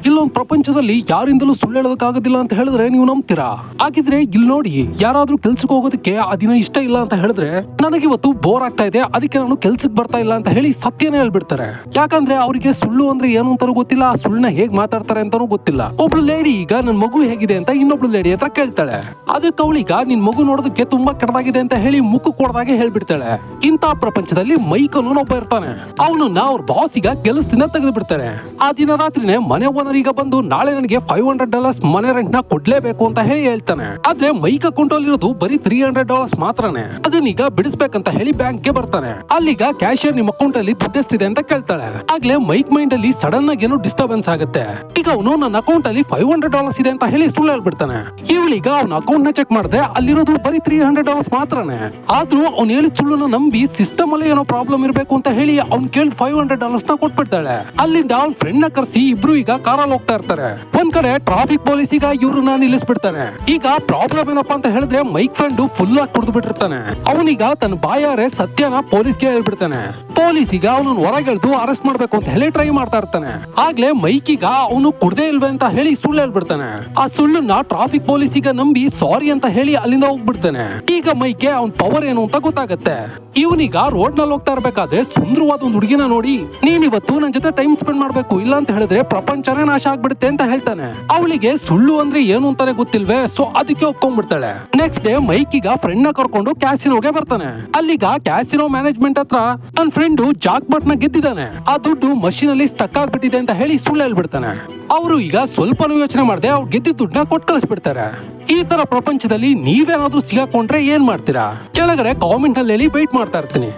ಇಲ್ಲೊಂದು ಪ್ರಪಂಚದಲ್ಲಿ ಯಾರಿಂದಲೂ ಸುಳ್ಳು ಹೇಳೋದಕ್ಕಾಗೋದಿಲ್ಲ ಅಂತ ಹೇಳಿದ್ರೆ ನೀವು ನಂಬ್ತೀರಾ? ಹಾಗಿದ್ರೆ ಇಲ್ಲಿ ನೋಡಿ, ಯಾರಾದ್ರೂ ಕೆಲ್ಸಕ್ಕೆ ಹೋಗೋದಕ್ಕೆ ಆ ದಿನ ಇಷ್ಟ ಇಲ್ಲ ಅಂತ ಹೇಳಿದ್ರೆ, ನನಗೆ ಇವತ್ತು ಬೋರ್ ಆಗ್ತಾ ಇದೆ ಅದಕ್ಕೆ ನಾನು ಕೆಲ್ಸಕ್ಕೆ ಬರ್ತಾ ಇಲ್ಲ ಅಂತ ಹೇಳಿ ಸತ್ಯನೇ ಹೇಳ್ಬಿಡ್ತಾರೆ. ಯಾಕಂದ್ರೆ ಅವರಿಗೆ ಸುಳ್ಳು ಅಂದ್ರೆ ಏನು ಅಂತಾನೂ ಗೊತ್ತಿಲ್ಲ, ಸುಳ್ಳನ್ನ ಹೇಗ್ ಮಾತಾಡ್ತಾರೆ ಅಂತಾನೂ ಗೊತ್ತಿಲ್ಲ. ಒಬ್ಳು ಲೇಡಿ ಈಗ ನನ್ ಮಗು ಹೇಗಿದೆ ಅಂತ ಇನ್ನೊಬ್ಳು ಲೇಡಿ ಹತ್ರ ಕೇಳ್ತಾಳೆ. ಅದಕ್ಕೆ ಅವಳೀಗ ನಿನ್ ಮಗು ನೋಡೋದಕ್ಕೆ ತುಂಬಾ ಕೆಟ್ಟದಾಗಿದೆ ಅಂತ ಹೇಳಿ ಮುಖ ಕೊಡದಾಗೆ ಹೇಳ್ಬಿಡ್ತಾಳೆ. ಇಂತ ಪ್ರಪಂಚದಲ್ಲಿ ಮೈಕ್ ಅನ್ನೋ ಒಬ್ಬ ಇರ್ತಾನೆ. ಅವನನ್ನ ಅವ್ರ ಬಾಸ್ ಈಗ ಕೆಲಸದಿಂದ ತೆಗೆದು ಬಿಡ್ತಾರೆ. ಆ ದಿನ ರಾತ್ರಿನೇ ಮನೆ ಓನರ್ ಈಗ ಬಂದು ನಾಳೆ ನನಗೆ $500 ಮನೆ ರೆಂಟ್ ನ ಕೊಡ್ಲೇಬೇಕು ಅಂತ ಹೇಳಿ ಹೇಳ್ತಾನೆ. ಆದ್ರೆ ಮೈಕ್ ಅಕೌಂಟ್ ಅಲ್ಲಿ ಇರೋದು ಬರೀ $300 ಮಾತ್ರನೇ. ಅದನ್ನೀಗ ಬಿಡಿಸ್ಬೇಕಂತ ಹೇಳಿ ಬ್ಯಾಂಕ್ ಗೆ ಬರ್ತಾನೆ. ಅಲ್ಲಿಗ ಕ್ಯಾಶಿಯರ್ ನಿಮ್ ಅಕೌಂಟ್ ಅಲ್ಲಿ ದುಡ್ಡೆಷ್ಟಿದೆ ಅಂತ ಕೇಳ್ತಾಳೆ. ಆಗ್ಲೇ ಮೈಕ್ ಮೈಂಡ್ ಅಲ್ಲಿ ಸಡನ್ ಆಗಿ ಏನೋ ಡಿಸ್ಟರ್ಬೆನ್ಸ್ ಆಗುತ್ತೆ. ಈಗ ಅವನು ನನ್ನ ಅಕೌಂಟ್ ಅಲ್ಲಿ $500 ಇದೆ ಅಂತ ಹೇಳಿ ಸುಳ್ಳು ಹೇಳ್ಬಿಡ್ತಾನೆ. ಇವಳೀಗ ಅವನ ಅಕೌಂಟ್ ನ ಚೆಕ್ ಮಾಡಿದ್ರೆ ಅಲ್ಲಿರೋದು ಬರೀ $300 ಮಾತ್ರನೇ. ಆದ್ರೂ ಅವ್ನು ಹೇಳಿ ಸುಳ್ಳನ್ನ ನಂಬಿ ಸಿಸ್ಟಮ್ ಅಲ್ಲಿ ಏನೋ ಪ್ರಾಬ್ಲಮ್ ಇರಬೇಕು ಅಂತ ಹೇಳಿ ಅವ್ನ್ ಕೇಳಿದ $500 ನ ಕೊಟ್ಬಿಡ್ತಾಳೆ. ಅಲ್ಲಿಂದ ಅವ್ನ ಫ್ರೆಂಡ್ ನ ಕರ್ಸಿ ಇಬ್ರು ಈಗ ಕಾರಲ್ಲಿ ಹೋಗ್ತಾ ಇರ್ತಾರೆ. ಒಂದ್ ಕಡೆ ಟ್ರಾಫಿಕ್ ಪೊಲೀಸ್ ಈಗ ಇವ್ರನ್ನ ನಿಲ್ಲಿಸ್ಬಿಡ್ತಾನೆ. ಈಗ ಪ್ರಾಬ್ಲಮ್ ಏನಪ್ಪಾ ಅಂತ ಹೇಳಿದ್ರೆ ಮೈಕ್ ಫ್ರೆಂಡ್ ಫುಲ್ ಆಗಿ ಕುಡಿದು ಬಿಟ್ಟಿರ್ತಾನೆ. ಅವನೀಗ ತನ್ನ ಬಾಯಾರೆ ಸತ್ಯನ ಪೊಲೀಸ್ಗೆ ಹೇಳ್ಬಿಡ್ತಾನೆ. ಪೊಲೀಸ್ ಈಗ ಅವನನ್ನ ಹೊರಗೆಳ್ದು ಅರೆಸ್ಟ್ ಮಾಡ್ಬೇಕು ಅಂತ ಹೇಳಿ ಟ್ರೈ ಮಾಡ್ತಾ ಇರ್ತಾನೆ. ಆಗ್ಲೇ ಮೈಕ್ ಈಗ ಅವನು ಕುಡ್ದೇ ಇಲ್ವೇ ಅಂತ ಹೇಳಿ ಸುಳ್ಳು ಹೇಳ್ಬಿಡ್ತಾನೆ. ಆ ಸುಳ್ಳನ್ನ ಟ್ರಾಫಿಕ್ ಪೊಲೀಸ್ ಈಗ ನಂಬಿ ಸಾರಿ ಅಂತ ಹೇಳಿ ಅಲ್ಲಿಂದ ಹೋಗ್ಬಿಡ್ತಾನೆ. ಈಗ ಮೈಕ್ಗೆ ಅವನ್ ಪವರ್ ಏನು ಅಂತ ಗೊತ್ತಾಗತ್ತೆ. ಇವನೀಗ ರೋಡ್ ನಲ್ಲಿ ಹೋಗ್ತಾ ಇರ್ಬೇಕಾದ್ರೆ ಸುಂದರವಾದ ಒಂದು ಹುಡುಗಿನ ನೋಡಿ, ನೀನ್ ಇವತ್ತು ನನ್ ಜೊತೆ ಟೈಮ್ ಸ್ಪೆಂಡ್ ಮಾಡ್ಬೇಕು, ಇಲ್ಲ ಅಂತ ಹೇಳಿದ್ರೆ ಪ್ರಪಂಚನೇ ನಾಶ ಆಗ್ಬಿಡುತ್ತೆ ಅಂತ ಹೇಳ್ತಾನೆ. ಅವಳಿಗೆ ಸುಳ್ಳು ಅಂದ್ರೆ ಏನು ಅಂತಾನೆ ಗೊತ್ತಿಲ್ವೇ, ಸೊ ಅದಕ್ಕೆ ಒಪ್ಕೊಂಡ್ಬಿಡ್ತಾಳೆ. ನೆಕ್ಸ್ಟ್ ಡೇ ಮೈಕ್ ಈಗ ಫ್ರೆಂಡ್ ನ ಕರ್ಕೊಂಡು ಕ್ಯಾಸಿನೋಗೆ ಬರ್ತಾನೆ. ಅಲ್ಲಿಗ ಕ್ಯಾಸಿನೋ ಮ್ಯಾನೇಜ್ಮೆಂಟ್ ಹತ್ರ ನನ್ನ ಫ್ರೆಂಡ್ ಜಾಕ್ ಬಟ್ ನ ಗೆದ್ದಿದ್ದಾನೆ, ಆ ದುಡ್ಡು ಮಷೀನ್ ಅಲ್ಲಿ ಸ್ಟಕ್ ಆಗ್ಬಿಟ್ಟಿದೆ ಅಂತ ಹೇಳಿ ಸುಳ್ಳು ಹೇಳ್ಬಿಡ್ತಾನೆ. ಅವರು ಈಗ ಸ್ವಲ್ಪನೂ ಯೋಚನೆ ಮಾಡದೆ ಅವ್ರು ಗೆದ್ದಿದ್ದ ದುಡ್ಡನ್ನ ಕೊಟ್ಟು ಕಳಿಸ್ಬಿಡ್ತಾರೆ. ಈ ತರ ಪ್ರಪಂಚದಲ್ಲಿ ನೀವೇನಾದ್ರೂ ಸಿಗಾಕೊಂಡ್ರೆ ಏನ್ ಮಾಡ್ತೀರಾ? ಕೆಳಗಡೆ ಕಾಮೆಂಟ್ ನಲ್ಲಿ ಹೇಳಿ ವೆಯ್ಟ್ ಮಾಡ್ತಾ ಇರ್ತೀನಿ.